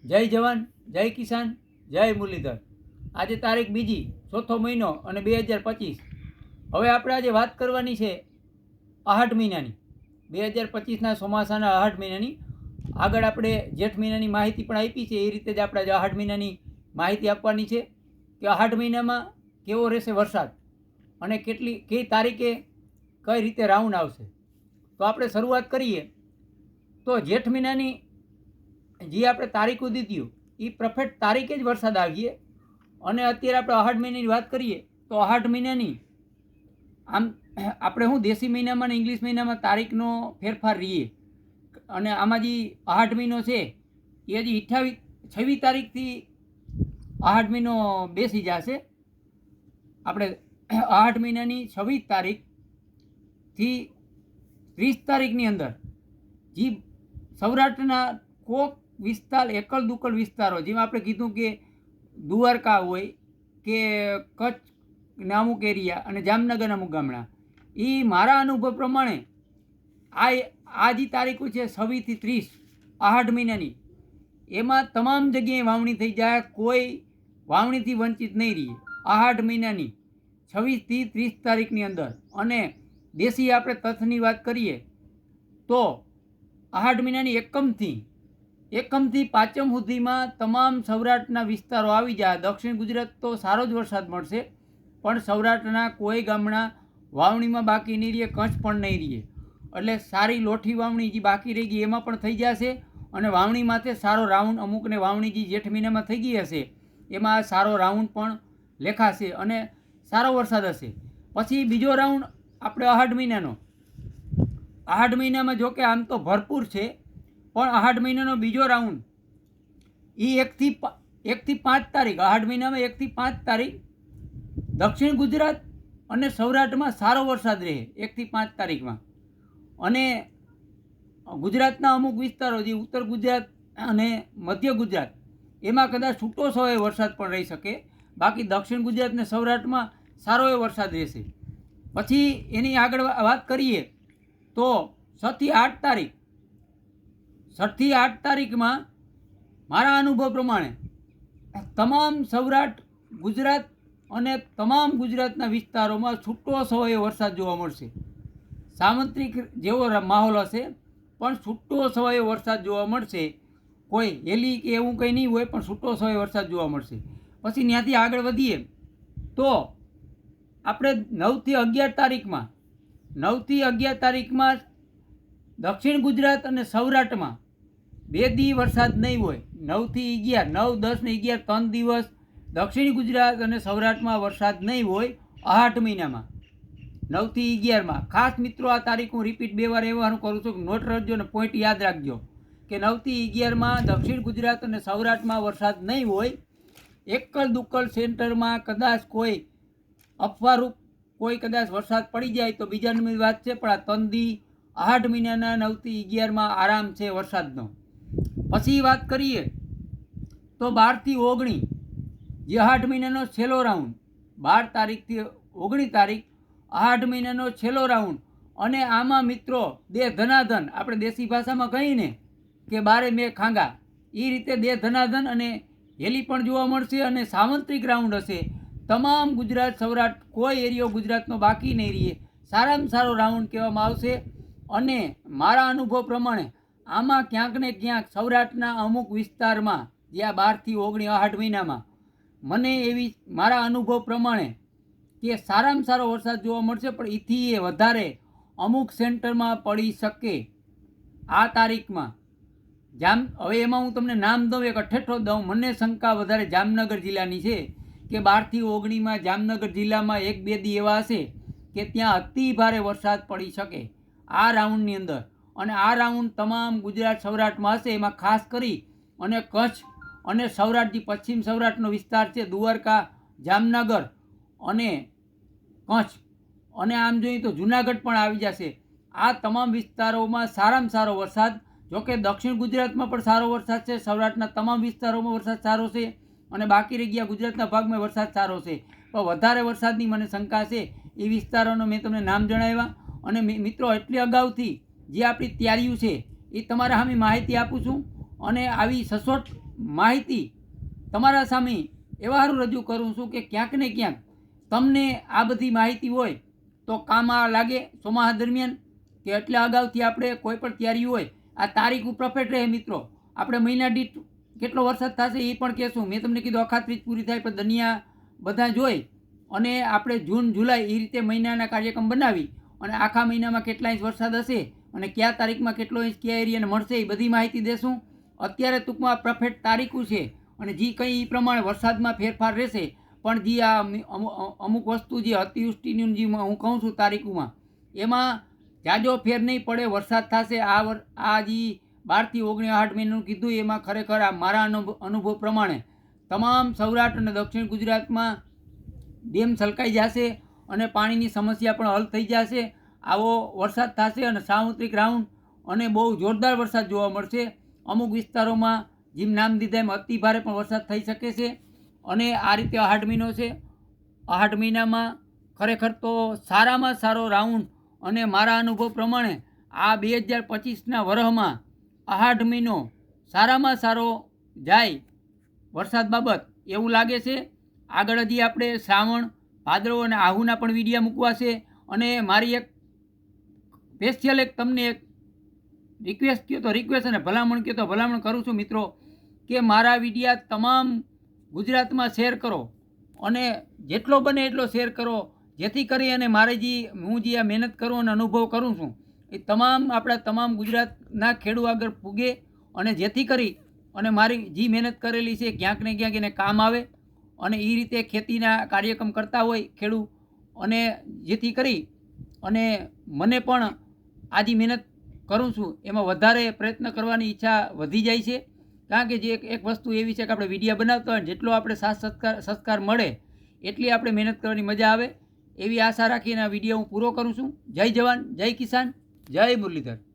જય જવાન, જય કિસાન, જય મુરલીધર। આજે તારીખ 2, ચોથો મહિનો અને 2025। હવે આપણે આજે વાત કરવાની છે આહાડ મહિનાની, 2025ના ચોમાસાના આહાડ મહિનાની। આગળ આપણે જેઠ મહિનાની માહિતી પણ આપી છે, એ રીતે જ આપણે આજે આહાડ મહિનાની માહિતી આપવાની છે કે આહાડ મહિનામાં કેવો રહેશે વરસાદ અને કઈ તારીખે કઈ રીતે રાઉન્ડ આવશે। તો આપણે શરૂઆત કરીએ તો જેઠ મહિનાની જે આપણે તારીખો દીધી એ પરફેક્ટ તારીખે જ વરસાદ આવીએ। અને અત્યારે આપણે આહાડ મહિનાની વાત કરીએ તો આહાડ મહિનાની આમ આપણે શું દેશી મહિનામાં ને ઇંગ્લિશ મહિનામાં તારીખનો ફેરફાર રહીએ। અને આમાં જે આહાડ મહિનો છે એ હજી 26 તારીખથી આહાડ મહિનો બેસી જશે। આપણે આહાડ મહિનાની 26 તારીખથી 30 તારીખની અંદર જે સૌરાષ્ટ્રના કોક વિસ્તાર એકલ દુકલ વિસ્તારો, જેમાં આપણે કીધું કે દ્વારકા હોય કે કચ્છના અમુક એરિયા અને જામનગરના અમુક ગામડા, એ મારા અનુભવ પ્રમાણે આ જે તારીખો છે 26 થી 30 આહાડ મહિનાની, એમાં તમામ જગ્યાએ વાવણી થઈ જાય, કોઈ વાવણીથી વંચિત નહીં રહીએ આહાડ મહિનાની 26 થી 30 તારીખની અંદર। અને દેશી આપણે તથ્યની વાત કરીએ તો આહાડ મહિનાની એકમથી પાંચમ સુધીમાં તમામ સૌરાષ્ટ્રના વિસ્તારો આવી જાય। દક્ષિણ ગુજરાત તો સારો જ વરસાદ મળશે, પણ સૌરાષ્ટ્રના કોઈ ગામડા વાવણીમાં બાકી નહીં રહીએ, કચ્છ પણ નહીં રહીએ। એટલે સારી લોઠી વાવણી જે બાકી રહી ગઈ એમાં પણ થઈ જશે, અને વાવણી માથે સારો રાઉન્ડ, અમુકને વાવણી જે જેઠ મહિનામાં થઈ ગઈ હશે એમાં સારો રાઉન્ડ પણ લેખાશે અને સારો વરસાદ હશે। પછી બીજો રાઉન્ડ આપણે આહાડ મહિનામાં જો કે આમ તો ભરપૂર છે, પણ આહાડ મહિનાનો બીજો રાઉન્ડ એ 1 થી 5 તારીખ, આહાડ મહિનામાં 1 થી 5 તારીખ દક્ષિણ ગુજરાત અને સૌરાષ્ટ્રમાં સારો વરસાદ રહે 1 થી 5 તારીખમાં। અને ગુજરાતના અમુક વિસ્તારો જે ઉત્તર ગુજરાત અને મધ્ય ગુજરાત એમાં કદાચ છૂટો છવાયો વરસાદ પણ રહી શકે, બાકી દક્ષિણ ગુજરાત અને સૌરાષ્ટ્રમાં સારો એવો વરસાદ રહેશે। પછી એની આગળ વાત કરીએ તો 6 થી 8 તારીખમાં મારા અનુભવ પ્રમાણે તમામ સૌરાષ્ટ્ર ગુજરાત અને તમામ ગુજરાતના વિસ્તારોમાં છૂટો છવાયો વરસાદ જોવા મળશે। સામંત્રિક જેવો માહોલ હશે, પણ છૂટો છવાયો વરસાદ જોવા મળશે। કોઈ હેલી કે એવું કંઈ નહીં હોય, પણ છૂટો છવાયો વરસાદ જોવા મળશે। પછી ત્યાંથી આગળ વધીએ તો આપણે 9 થી 11 તારીખમાં દક્ષિણ ગુજરાત અને સૌરાષ્ટ્રમાં 2 દી વરસાદ નહીં હોય। 9 થી 11, 9, 10 ને 11 3 દિવસ દક્ષિણ ગુજરાત અને સૌરાષ્ટ્રમાં વરસાદ નહીં હોય આહાડ મહિનામાં 9 થી 11માં। ખાસ મિત્રો આ તારીખ હું રિપીટ 2 વાર એવાનું કરું છું કે નોટ રાખજો અને પોઈન્ટ યાદ રાખજો કે 9 થી 11માં દક્ષિણ ગુજરાત અને સૌરાષ્ટ્રમાં વરસાદ નહીં હોય। એકલ દુકલ સેન્ટરમાં કદાચ કોઈ અફવારૂપ કોઈ કદાચ વરસાદ પડી જાય તો બીજા નંબરની વાત છે, પણ આ 3 દી આહાડ મહિનાના 9 થી 11માં આરામ છે વરસાદનો। પછી વાત કરીએ તો 12 થી 19 જે આહાડ મહિનાનો છેલ્લો રાઉન્ડ, 12 તારીખથી 19 તારીખ આહાડ મહિનાનો છેલ્લો રાઉન્ડ। અને આમાં મિત્રો દે ધનાધન, આપણે દેશી ભાષામાં કહીને કે બારે મેં ખાંગા, એ રીતે દે ધનાધન અને હેલી પણ જોવા મળશે અને સામંત્રિક રાઉન્ડ હશે। તમામ ગુજરાત સૌરાષ્ટ્ર કોઈ એરિયો ગુજરાતનો બાકી નહીં રહીએ, સારામાં સારો રાઉન્ડ કહેવામાં આવશે। અને મારા અનુભવ પ્રમાણે આમાં ક્યાંક ને ક્યાંક સૌરાષ્ટ્રના અમુક વિસ્તારમાં જે આ 12 થી 19 આહાડ મહિનામાં મને એવી મારા અનુભવ પ્રમાણે કે સારામાં સારો વરસાદ જોવા મળશે, પણ એથી એ વધારે અમુક સેન્ટરમાં પડી શકે આ તારીખમાં। હવે એમાં હું તમને નામ દઉં, એક અઠેઠો દઉં, મને શંકા વધારે જામનગર જિલ્લાની છે કે 12 થી 19માં જામનગર જિલ્લામાં 1-2 દી એવા હશે કે ત્યાં અતિ ભારે વરસાદ પડી શકે આ રાઉન્ડની અંદર। અને આ રાઉન્ડ તમામ ગુજરાત સૌરાષ્ટ્રમાં હશે, એમાં ખાસ કરી અને કચ્છ અને સૌરાષ્ટ્ર, જે પશ્ચિમ સૌરાષ્ટ્રનો વિસ્તાર છે, દ્વારકા, જામનગર અને કચ્છ, અને આમ જોઈએ તો જુનાગઢ પણ આવી જશે। આ તમામ વિસ્તારોમાં સારામાં સારો વરસાદ, જોકે દક્ષિણ ગુજરાતમાં પણ સારો વરસાદ છે, સૌરાષ્ટ્રના તમામ વિસ્તારોમાં વરસાદ સારો છે, અને બાકી રહી ગયા ગુજરાતના ભાગમાં વરસાદ સારો છે, પણ વધારે વરસાદની મને શંકા છે। એ વિસ્તારોનો મેં તમને નામ જણાવ્યા। અને મિત્રો એટલી અગાઉથી જે આપણી તૈયારીઓ છે એ તમારા સામે માહિતી આપું છું, અને આવી સચોટ માહિતી તમારા સામે એવા હારું રજૂ કરું છું કે ક્યાંક ને ક્યાંક તમને આ બધી માહિતી હોય તો કામમાં લાગે ચોમાસા દરમિયાન કે એટલે અગાઉથી આપણે કોઈ પણ તૈયારી હોય. આ તારીખ પરફેક્ટ રહે મિત્રો. આપણે મહિના દીઠ કેટલો વરસાદ થશે એ પણ કહેશું. મેં તમને કીધું અખાત્રીજ પૂરી થાય પણ દુનિયા બધા જોઈ અને આપણે જૂન જુલાઈ એ રીતે મહિનાના કાર્યક્રમ બનાવી અને આખા મહિનામાં કેટલા ઇંચ વરસાદ હશે અને કયા તારીખમાં કેટલો ઇંચ કયા એરિયાને મળશે એ બધી માહિતી દેશું. અત્યારે ટૂંકમાં પરફેક્ટ તારીખો છે અને જે કંઈ એ પ્રમાણે વરસાદમાં ફેરફાર રહેશે. પણ જે આ અમુક વસ્તુ જે અતિવૃષ્ટિની જે હું કહું છું તારીખોમાં એમાં જાજો ફેર નહીં પડે. વરસાદ થશે આ જે 12 થી 19 મહિનાનું કીધું એમાં ખરેખર આ મારા અનુભવ પ્રમાણે તમામ સૌરાષ્ટ્ર અને દક્ષિણ ગુજરાતમાં ડેમ છલકાઈ જશે અને પાણીની સમસ્યા પણ હલ થઈ જશે. આવો વરસાદ થશે અને સામુદ્રિક રાઉન્ડ અને બહુ જોરદાર વરસાદ જોવા મળશે. અમુક વિસ્તારોમાં જેમ નામ દીધા એમ અતિ ભારે પણ વરસાદ થઈ શકે છે. અને આ રીતે 8 મહિનો છે. 8 મહિનામાં ખરેખર તો સારામાં સારો રાઉન્ડ અને મારા અનુભવ પ્રમાણે આ 2025ના વર્ષમાં 8 મહિનો સારામાં સારો જાય વરસાદ બાબત એવું લાગે છે. આગળ હજી આપણે શ્રાવણ ભાદરવો અને આહુના પણ વિડીયા મૂકવા છે. અને મારી એક સ્પેશિયલ એક તમને એક રિક્વેસ્ટ કહો તો રિક્વેસ્ટ અને ભલામણ કહો તો ભલામણ કરું છું મિત્રો કે મારા વિડીયા તમામ ગુજરાતમાં શેર કરો અને જેટલો બને એટલો શેર કરો જેથી કરી અને મારે જે હું જે આ મહેનત કરું અને અનુભવ કરું છું એ તમામ આપણા તમામ ગુજરાતના ખેડૂત આગળ પૂગે અને જેથી કરી અને મારી જે મહેનત કરેલી છે ક્યાંક ને ક્યાંક એને કામ આવે અને એ રીતે ખેતીના કાર્યક્રમ કરતા હોય ખેડૂત અને જેથી કરી અને મને પણ આ જે મહેનત કરું છું એમાં વધારે પ્રયત્ન કરવાની ઈચ્છા વધી જાય છે. કારણ કે જે એક વસ્તુ એવી છે કે આપણે વિડીયા બનાવતા હોય જેટલો આપણે સાથ સત્કાર મળે એટલી આપણે મહેનત કરવાની મજા આવે એવી આશા રાખીને આ વિડીયો હું પૂરો કરું છું. જય જવાન, જય કિસાન, જય મુરલીધર.